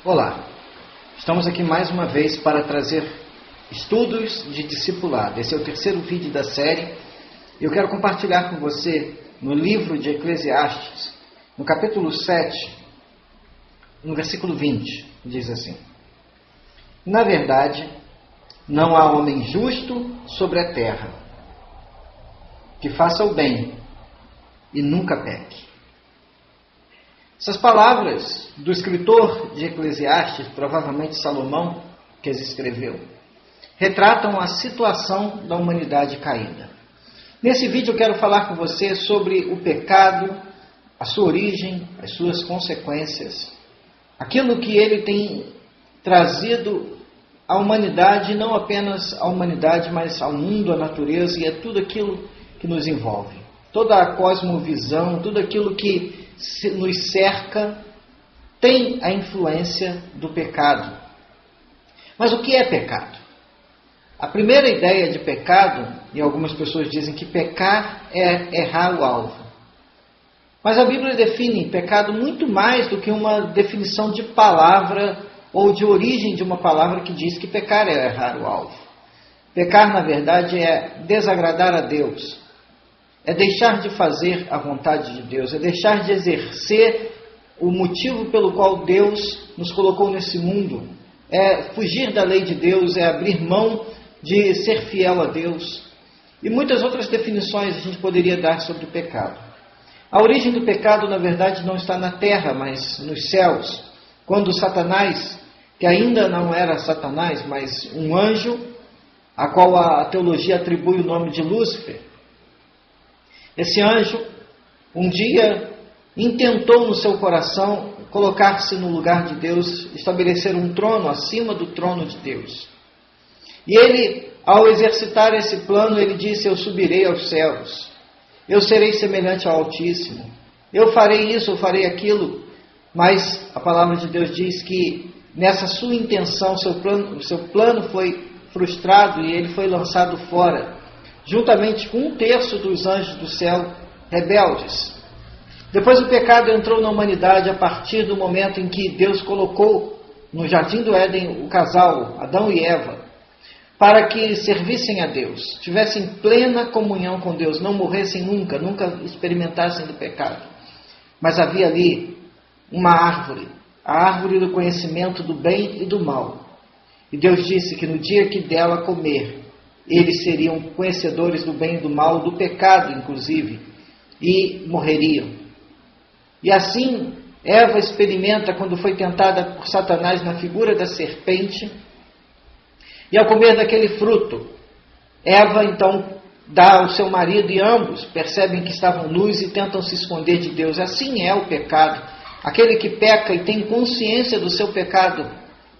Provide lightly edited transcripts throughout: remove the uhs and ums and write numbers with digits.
Olá, estamos aqui mais uma vez para trazer estudos de discipulado. Esse é o terceiro vídeo da série. Eu quero compartilhar com você no livro de Eclesiastes, no capítulo 7, no versículo 20, diz assim: Na verdade, não há homem justo sobre a terra, que faça o bem e nunca peque. Essas palavras do escritor de Eclesiastes, provavelmente Salomão, que as escreveu, retratam a situação da humanidade caída. Nesse vídeo eu quero falar com você sobre o pecado, a sua origem, as suas consequências, aquilo que ele tem trazido à humanidade, não apenas à humanidade, mas ao mundo, à natureza e a tudo aquilo que nos envolve. Toda a cosmovisão, tudo aquilo que nos cerca tem a influência do pecado. Mas o que é pecado? A primeira ideia de pecado, e algumas pessoas dizem que pecar é errar o alvo. Mas a Bíblia define pecado muito mais do que uma definição de palavra ou de origem de uma palavra que diz que pecar é errar o alvo. Pecar, na verdade, é desagradar a Deus. É deixar de fazer a vontade de Deus, é deixar de exercer o motivo pelo qual Deus nos colocou nesse mundo. É fugir da lei de Deus, é abrir mão de ser fiel a Deus. E muitas outras definições a gente poderia dar sobre o pecado. A origem do pecado, na verdade, não está na terra, mas nos céus. Quando Satanás, que ainda não era Satanás, mas um anjo, a qual a teologia atribui o nome de Lúcifer, esse anjo, um dia, intentou no seu coração colocar-se no lugar de Deus, estabelecer um trono acima do trono de Deus. E ele, ao exercitar esse plano, ele disse: eu subirei aos céus, eu serei semelhante ao Altíssimo, eu farei isso, eu farei aquilo. Mas a palavra de Deus diz que nessa sua intenção, seu plano foi frustrado e ele foi lançado fora, juntamente com 1/3 dos anjos do céu rebeldes. Depois o pecado entrou na humanidade a partir do momento em que Deus colocou no jardim do Éden o casal, Adão e Eva, para que servissem a Deus, tivessem plena comunhão com Deus, não morressem nunca experimentassem do pecado. Mas havia ali uma árvore, a árvore do conhecimento do bem e do mal. E Deus disse que no dia que dela comer, eles seriam conhecedores do bem e do mal, do pecado inclusive, e morreriam. E assim, Eva experimenta quando foi tentada por Satanás na figura da serpente, e ao comer daquele fruto, Eva então dá ao seu marido e ambos percebem que estavam nus e tentam se esconder de Deus. Assim é o pecado. Aquele que peca e tem consciência do seu pecado,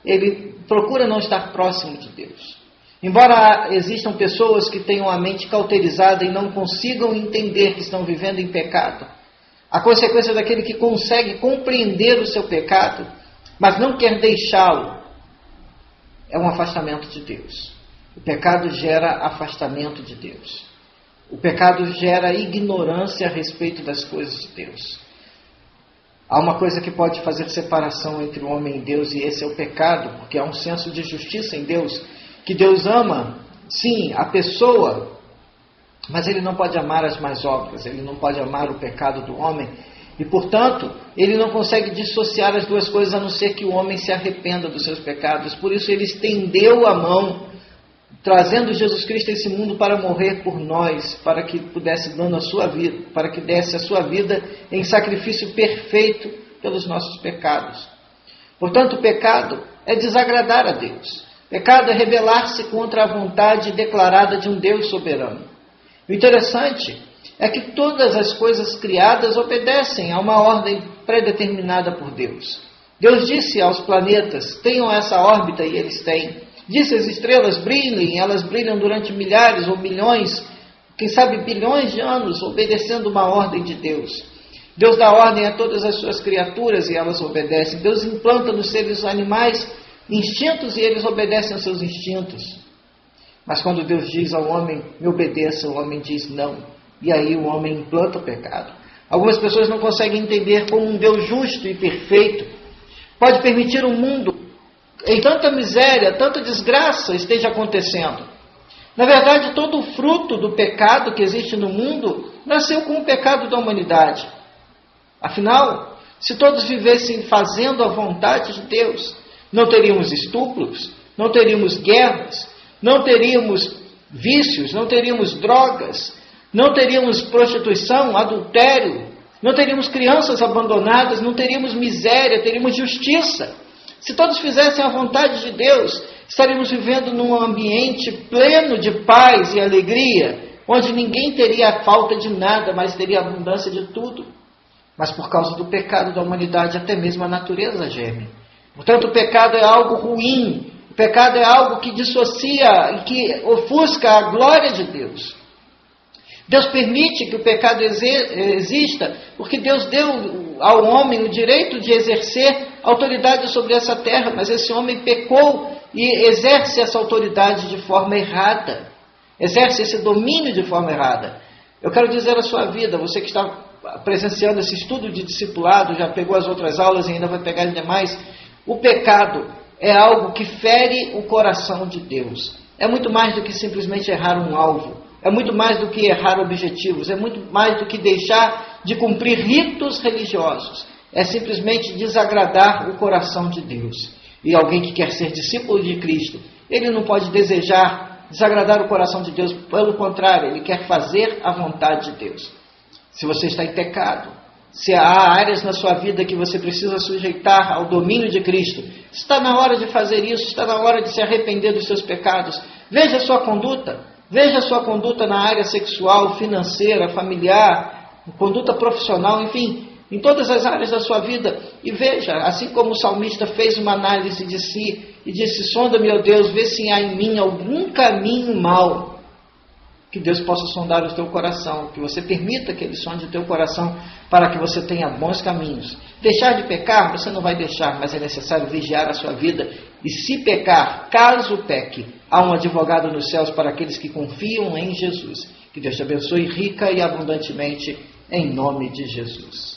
ele procura não estar próximo de Deus. Embora existam pessoas que tenham a mente cauterizada e não consigam entender que estão vivendo em pecado, a consequência daquele que consegue compreender o seu pecado, mas não quer deixá-lo, é um afastamento de Deus. O pecado gera afastamento de Deus. O pecado gera ignorância a respeito das coisas de Deus. Há uma coisa que pode fazer separação entre o homem e Deus, e esse é o pecado, porque há um senso de justiça em Deus, que Deus ama, sim, a pessoa, mas Ele não pode amar as más obras, Ele não pode amar o pecado do homem, e portanto, Ele não consegue dissociar as duas coisas, a não ser que o homem se arrependa dos seus pecados. Por isso Ele estendeu a mão, trazendo Jesus Cristo a esse mundo para morrer por nós, para que pudesse dando a sua vida, para que desse a sua vida em sacrifício perfeito pelos nossos pecados. Portanto, o pecado é desagradar a Deus. Pecado é rebelar-se contra a vontade declarada de um Deus soberano. O interessante é que todas as coisas criadas obedecem a uma ordem predeterminada por Deus. Deus disse aos planetas: tenham essa órbita, e eles têm. Disse às estrelas: brilhem, elas brilham durante milhares ou milhões, quem sabe bilhões de anos, obedecendo uma ordem de Deus. Deus dá ordem a todas as suas criaturas e elas obedecem. Deus implanta nos seres animais instintos e eles obedecem aos seus instintos. Mas quando Deus diz ao homem: me obedeça, o homem diz não. E aí o homem implanta o pecado. Algumas pessoas não conseguem entender como um Deus justo e perfeito pode permitir um mundo em tanta miséria, tanta desgraça esteja acontecendo. Na verdade, todo o fruto do pecado que existe no mundo nasceu com o pecado da humanidade. Afinal, se todos vivessem fazendo a vontade de Deus, não teríamos estupros, não teríamos guerras, não teríamos vícios, não teríamos drogas, não teríamos prostituição, adultério, não teríamos crianças abandonadas, não teríamos miséria, teríamos justiça. Se todos fizessem a vontade de Deus, estaríamos vivendo num ambiente pleno de paz e alegria, onde ninguém teria falta de nada, mas teria abundância de tudo. Mas por causa do pecado da humanidade, até mesmo a natureza geme. Portanto, o pecado é algo ruim, o pecado é algo que dissocia e que ofusca a glória de Deus. Deus permite que o pecado exista, porque Deus deu ao homem o direito de exercer autoridade sobre essa terra, mas esse homem pecou e exerce essa autoridade de forma errada, exerce esse domínio de forma errada. Eu quero dizer à sua vida, você que está presenciando esse estudo de discipulado, já pegou as outras aulas e ainda vai pegar as demais, o pecado é algo que fere o coração de Deus. É muito mais do que simplesmente errar um alvo. É muito mais do que errar objetivos. É muito mais do que deixar de cumprir ritos religiosos. É simplesmente desagradar o coração de Deus. E alguém que quer ser discípulo de Cristo, ele não pode desejar desagradar o coração de Deus. Pelo contrário, ele quer fazer a vontade de Deus. Se você está em pecado, se há áreas na sua vida que você precisa sujeitar ao domínio de Cristo, está na hora de fazer isso, está na hora de se arrepender dos seus pecados. Veja a sua conduta. Veja a sua conduta na área sexual, financeira, familiar, conduta profissional, enfim, em todas as áreas da sua vida. E veja, assim como o salmista fez uma análise de si e disse: sonda-me, ó Deus, vê se há em mim algum caminho mau. Que Deus possa sondar o teu coração, que você permita que Ele sonde o teu coração para que você tenha bons caminhos. Deixar de pecar, você não vai deixar, mas é necessário vigiar a sua vida. E se pecar, caso peque, há um advogado nos céus para aqueles que confiam em Jesus. Que Deus te abençoe rica e abundantemente, em nome de Jesus.